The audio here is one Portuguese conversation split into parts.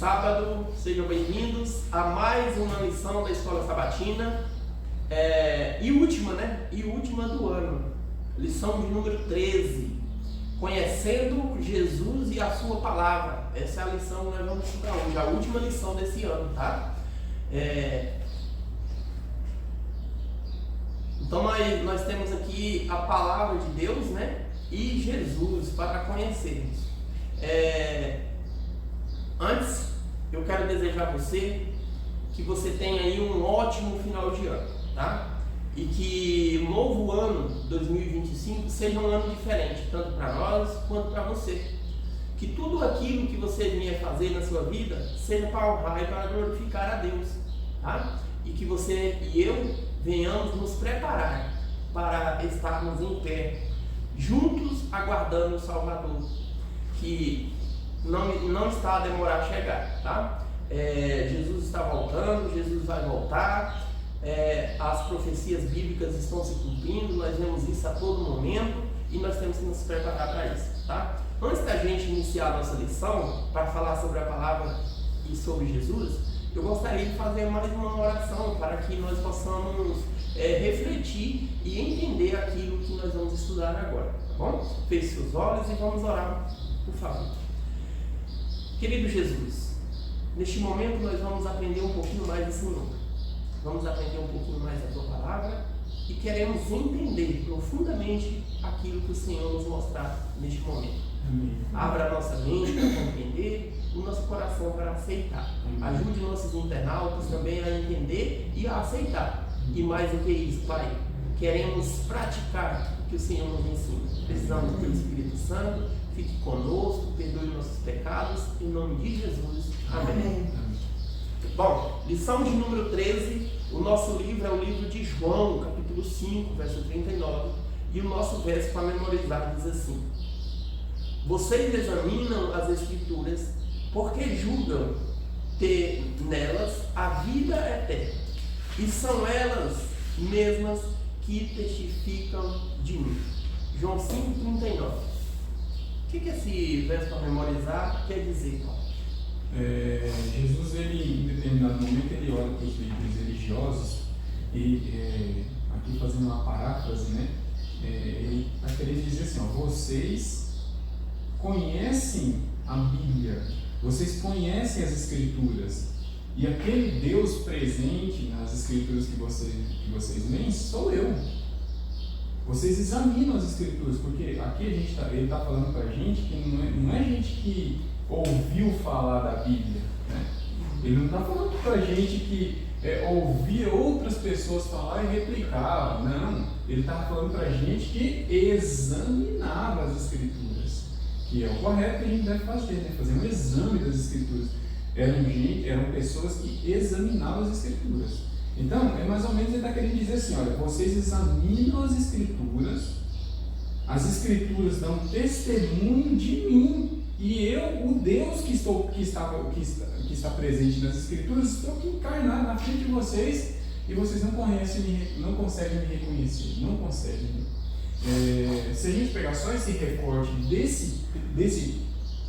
sábado, sejam bem-vindos a mais uma lição da Escola Sabatina e última do ano, lição de número 13, conhecendo Jesus e a sua palavra. Essa é a lição que nós vamos estudar hoje, a última lição desse ano, tá? Então nós temos aqui a palavra de Deus, né? E Jesus para conhecermos. Antes, eu quero desejar a você que você tenha aí um ótimo final de ano, tá? E que o novo ano 2025 seja um ano diferente, tanto para nós quanto para você. Que tudo aquilo que você venha fazer na sua vida seja para honrar e para glorificar a Deus, tá? E que você e eu venhamos nos preparar para estarmos em pé, juntos aguardando o Salvador, que não está a demorar a chegar, tá? Jesus está voltando, Jesus vai voltar, as profecias bíblicas estão se cumprindo, nós vemos isso a todo momento e nós temos que nos preparar para isso, tá? Antes da gente iniciar a nossa lição, para falar sobre a palavra e sobre Jesus, eu gostaria de fazer mais uma oração para que nós possamos refletir e entender aquilo que nós vamos estudar agora, tá bom? Feche seus olhos e vamos orar, por favor. Querido Jesus, neste momento nós vamos aprender um pouquinho mais do Senhor, vamos aprender um pouquinho mais da Tua palavra e queremos entender profundamente aquilo que o Senhor nos mostrar neste momento. Amém. Abra a nossa mente para compreender, o nosso coração para aceitar. Amém. Ajude nossos internautas também a entender e a aceitar. E mais do que isso, Pai, queremos praticar o que o Senhor nos ensina. Precisamos do Teu Espírito Santo, fique conosco, perdoe nossos pecados, em nome de Jesus. Amém. Amém. Bom, lição de número 13, o nosso livro é o livro de João, capítulo 5, verso 39, e o nosso verso para memorizar diz assim: vocês examinam as Escrituras porque julgam ter nelas a vida eterna, e são elas mesmas que testificam de mim. João 5,39. O que esse verso para memorizar quer dizer, Paulo? Jesus, ele, em determinado momento, ele olha para os líderes religiosos e, aqui fazendo uma paráfrase, né? Ele está querendo dizer assim, vocês conhecem a Bíblia, vocês conhecem as Escrituras, e aquele Deus presente nas Escrituras que vocês leem sou eu. Vocês examinam as Escrituras, porque aqui ele está falando para a gente que não é gente que ouviu falar da Bíblia, né? Ele não está falando para a gente que ouvia outras pessoas falar e replicava, não. Ele está falando para a gente que examinava as Escrituras, que é o correto que a gente deve fazer, né? Fazer um exame das Escrituras. Eram pessoas que examinavam as Escrituras. Então, mais ou menos ele está querendo dizer assim, olha, vocês examinam as Escrituras dão testemunho de mim, e eu, o Deus que está presente nas Escrituras, estou aqui encarnado na frente de vocês, e vocês não conseguem me reconhecer, não conseguem. Se a gente pegar só esse recorte desse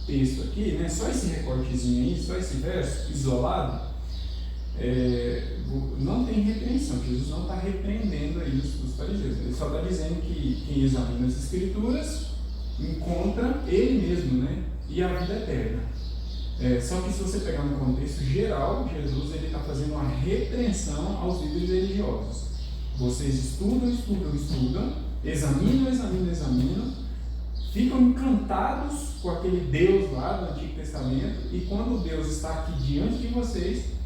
texto aqui, né, só esse recortezinho aí, só esse verso isolado, não tem repreensão. Jesus não está repreendendo aí os fariseus. Ele só está dizendo que quem examina as Escrituras encontra ele mesmo, né? E a vida eterna. Só que se você pegar no contexto geral, Jesus está fazendo uma repreensão aos líderes religiosos. Vocês estudam, examinam, ficam encantados com aquele Deus lá do Antigo Testamento, e quando Deus está aqui diante de vocês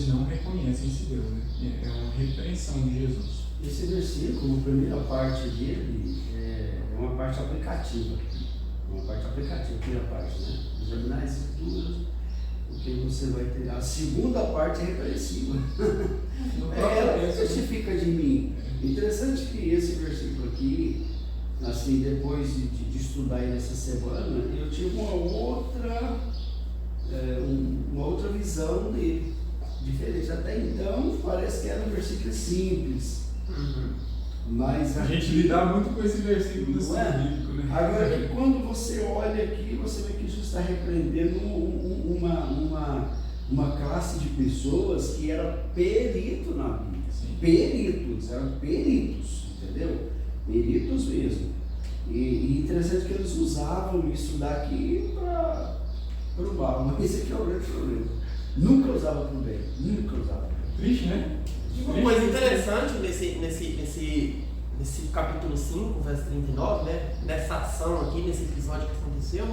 não reconhecem esse Deus, né? É uma repreensão de Jesus. Esse versículo, a primeira parte dele, é uma parte aplicativa. A primeira parte, né? Examinar as Escrituras, porque você vai ter. A segunda parte é repreensiva. Ela testifica de mim. Interessante que esse versículo aqui, assim, depois de estudar ele essa semana, eu tive uma outra visão dele, diferente. Até então, parece que era um versículo simples. Mas A gente lidar muito com esse versículo não é? bíblico, né? Agora, quando você olha aqui, você vê que Jesus está repreendendo uma classe de pessoas que era perito na Bíblia. Sim. Peritos, eram peritos, entendeu? Peritos mesmo. E interessante que eles usavam isso daqui para o mal, mas esse aqui é o grande problema. Nunca usava para o bem, nunca usava. Triste, né? Uma coisa interessante nesse capítulo 5, verso 39, né? Nessa ação aqui, nesse episódio que aconteceu,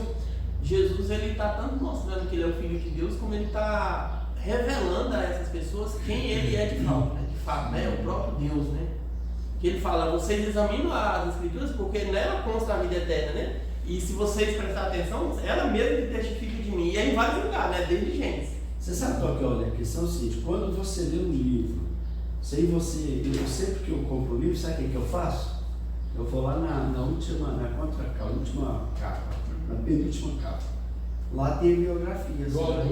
Jesus ele está tanto mostrando que ele é o Filho de Deus, como ele está revelando a essas pessoas quem ele é de fato, né? O próprio Deus, né? Que ele fala, vocês examinam as Escrituras porque nela consta a vida eterna, né? E se vocês prestarem atenção, ela mesma que testifica de mim. E aí em vários lugares, né? Desde Gênesis. Você sabe qual que é a questão? É o seguinte, quando você lê um livro, eu sempre que eu compro um livro, sabe o que eu faço? Eu vou lá na contracapa, na última capa, na penúltima capa. Lá tem biografias. Lá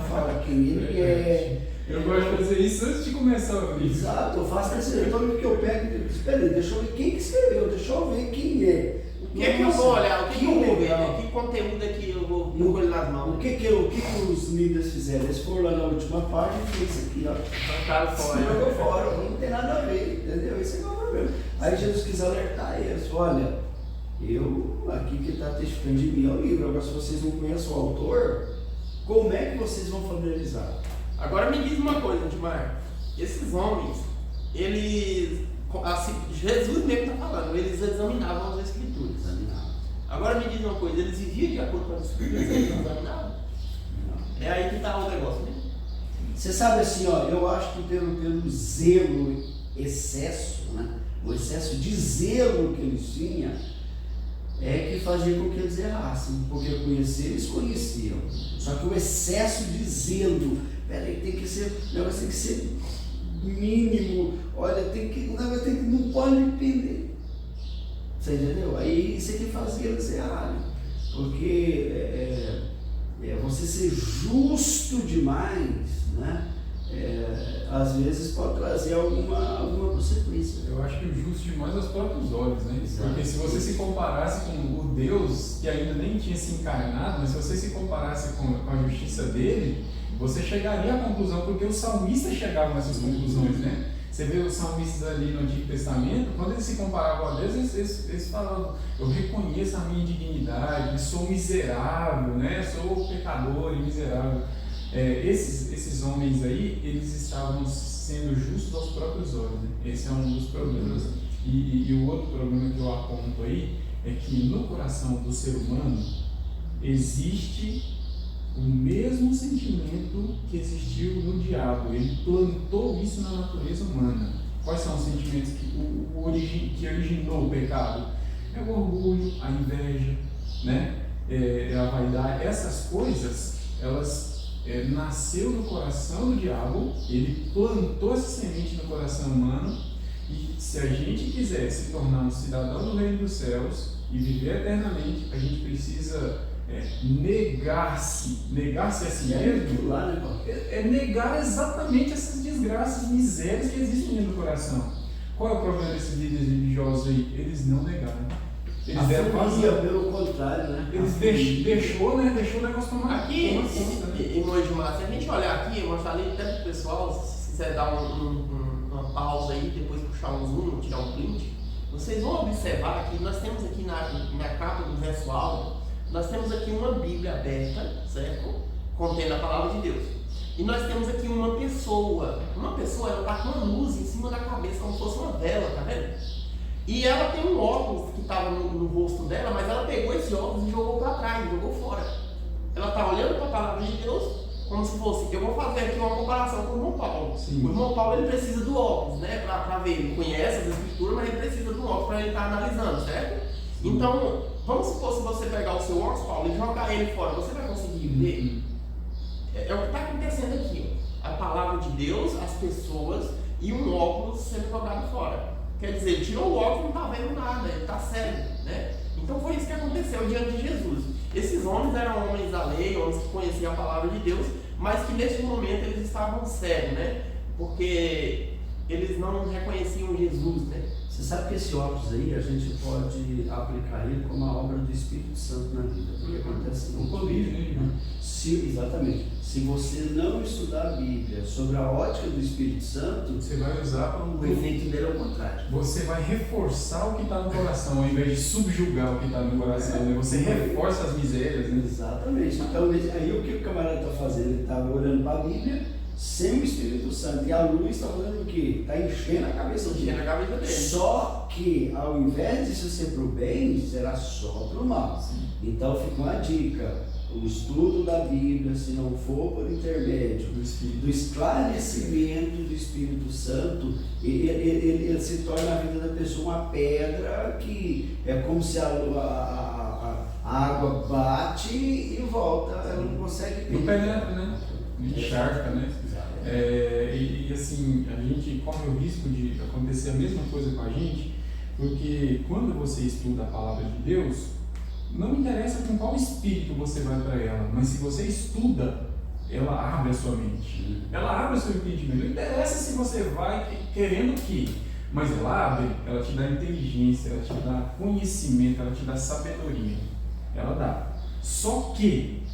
fala quem ele é. Eu gosto de fazer isso antes de começar o livro. Exato, eu faço esse todo que eu pego e digo, espera aí, deixa eu ver quem que escreveu, deixa eu ver quem é. O que é que eu vou olhar? O que eu vou ver? Né? Que conteúdo é que eu vou pôr nas mãos? O que os líderes fizeram? Eles foram lá na última página e fez isso aqui, ó. Jogaram fora. Jogou fora, não tem nada a ver, entendeu? Esse é o problema. Aí Jesus quis alertar eles, olha, eu aqui que está testificando de mim é o livro, agora se vocês não conhecem o autor, como é que vocês vão familiarizar? Agora me diz uma coisa, Edmar, esses homens, eles, assim, Jesus mesmo está falando, eles examinavam as Escrituras. Agora me diz uma coisa, eles viviam de acordo com as Escrituras, eles não examinavam? É aí que está o negócio, né? Você sabe assim, ó, eu acho que pelo zelo, excesso, né? O excesso de zelo que eles tinham é que fazia com que eles errassem, porque conhecer eles conheciam, só que o excesso de zelo, peraí, tem que ser, o negócio tem que ser mínimo, olha, o negócio tem que, não pode depender, você entendeu? Aí isso é que fazia eles errarem, porque você ser justo demais, né? Às vezes pode trazer alguma consequência. Eu acho que o justo demais aos próprios olhos, né? Exato. Porque se você se comparasse com o Deus que ainda nem tinha se encarnado, mas se você se comparasse com a justiça dele, você chegaria à conclusão, porque os salmistas chegavam nessas conclusões, né? Você vê os salmistas ali no Antigo Testamento, quando eles se comparavam a Deus, eles falavam, eu reconheço a minha indignidade, sou miserável, né? Sou pecador e miserável. Esses homens aí, eles estavam sendo justos aos próprios olhos, né? Esse é um dos problemas. E o outro problema que eu aponto aí é que no coração do ser humano existe o mesmo sentimento que existiu no diabo. Ele plantou isso na natureza humana. Quais são os sentimentos que originou o pecado? É o orgulho, a inveja, né? É a vaidade. Essas coisas, elas nasceu no coração do diabo, ele plantou essa semente no coração humano, e se a gente quiser se tornar um cidadão do reino dos céus e viver eternamente, a gente precisa negar-se a si mesmo, negar exatamente essas desgraças, misérias que existem dentro do coração. Qual é o problema desses líderes religiosos aí? Eles não negaram. Eles deram pelo contrário, né? Eles deixou o negócio tomar aqui, irmão de Márcia, se a gente olhar aqui, eu mostrarei até pro pessoal, se quiser dar uma pausa aí, depois puxar um zoom, tirar um print, vocês vão observar que nós temos aqui na capa do verso alto, nós temos aqui uma Bíblia aberta, certo? Contendo a palavra de Deus. E nós temos aqui uma pessoa, ela está com uma luz em cima da cabeça, como se fosse uma vela, tá vendo? E ela tem um óculos que estava no rosto dela, mas ela pegou esse óculos e jogou para trás, jogou fora. Ela está olhando para a palavra de Deus como se fosse, eu vou fazer aqui uma comparação com o irmão Paulo. Sim. O irmão Paulo ele precisa do óculos, né, para ver, ele conhece as escrituras, mas ele precisa do óculos para ele estar analisando, certo? Sim. Então, vamos supor se você pegar o seu óculos, Paulo, e jogar ele fora, você vai conseguir ver? É o que está acontecendo aqui, ó. A palavra de Deus, as pessoas e um óculos sendo jogado fora. Quer dizer, ele tirou o óculos e não está vendo nada, ele está cego, né? Então foi isso que aconteceu diante de Jesus. Esses homens eram homens da lei, homens que conheciam a palavra de Deus, mas que neste momento eles estavam cegos, né? Porque eles não reconheciam Jesus, né? Você sabe que esse óculos aí, a gente pode aplicar ele como a obra do Espírito Santo na vida. Porque acontece Um colírio, né? Exatamente. Se você não estudar a Bíblia sobre a ótica do Espírito Santo, Você vai usar para o efeito dele é o contrário. Você vai reforçar o que está no coração, ao invés de subjugar o que está no coração, né? Você reforça as misérias, né? Exatamente. Então, aí o que o camarada está fazendo? Ele estava olhando para a Bíblia sem o Espírito Santo. E a luz está olhando o quê? Está enchendo a cabeça dele. Enchendo a cabeça dele. Só que, ao invés disso ser para o bem, será só para o mal. Sim. Então, fica uma dica. O estudo da Bíblia, se não for por intermédio do esclarecimento do Espírito Santo, ele se torna a vida da pessoa uma pedra que é como se a água bate e volta, ela não consegue Não penetra, né? Encharca, né? E assim, a gente corre o risco de acontecer a mesma coisa com a gente, porque quando você estuda a palavra de Deus, não interessa com qual espírito você vai para ela, mas se você estuda, ela abre a sua mente, ela abre o seu entendimento. Não interessa se você vai querendo o quê, mas ela abre, ela te dá inteligência, ela te dá conhecimento, ela te dá sabedoria, ela dá. Só que,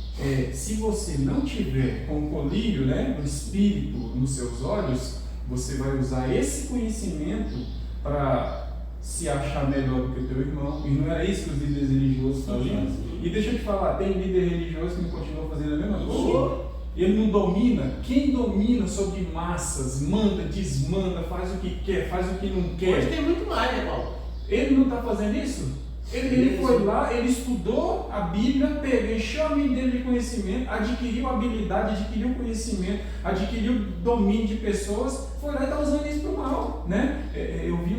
se você não tiver com o colírio, né, no espírito, nos seus olhos, você vai usar esse conhecimento para se achar melhor do que o teu irmão, e não era isso que os líderes religiosos faziam. E deixa eu te falar, tem líder religioso que não continua fazendo a mesma coisa. Ele não domina. Quem domina sobre massas, manda, desmanda, faz o que quer, faz o que não quer. Hoje tem muito mais, né, Paulo? Ele não está fazendo isso? Ele foi lá, ele estudou a Bíblia, encheu a mente dele de conhecimento, adquiriu habilidade, adquiriu conhecimento, adquiriu domínio de pessoas, foi lá e está usando isso para o mal, né? Eu vi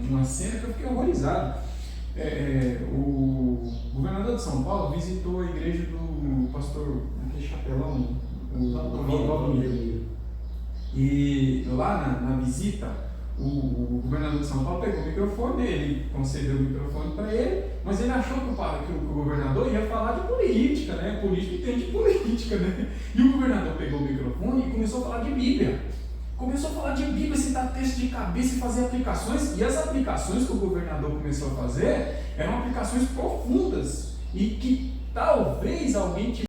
uma cena que eu fiquei horrorizado. O governador de São Paulo visitou a igreja do pastor, aquele chapelão, o Valdomiro. E lá na visita, o governador de São Paulo pegou o microfone, ele concedeu o microfone para ele, mas ele achou que o governador ia falar de política, né? Político entende política, né? E o governador pegou o microfone e começou a falar de Bíblia. Começou a falar de Bíblia, citar texto de cabeça e fazer aplicações. E as aplicações que o governador começou a fazer eram aplicações profundas e que talvez alguém tivesse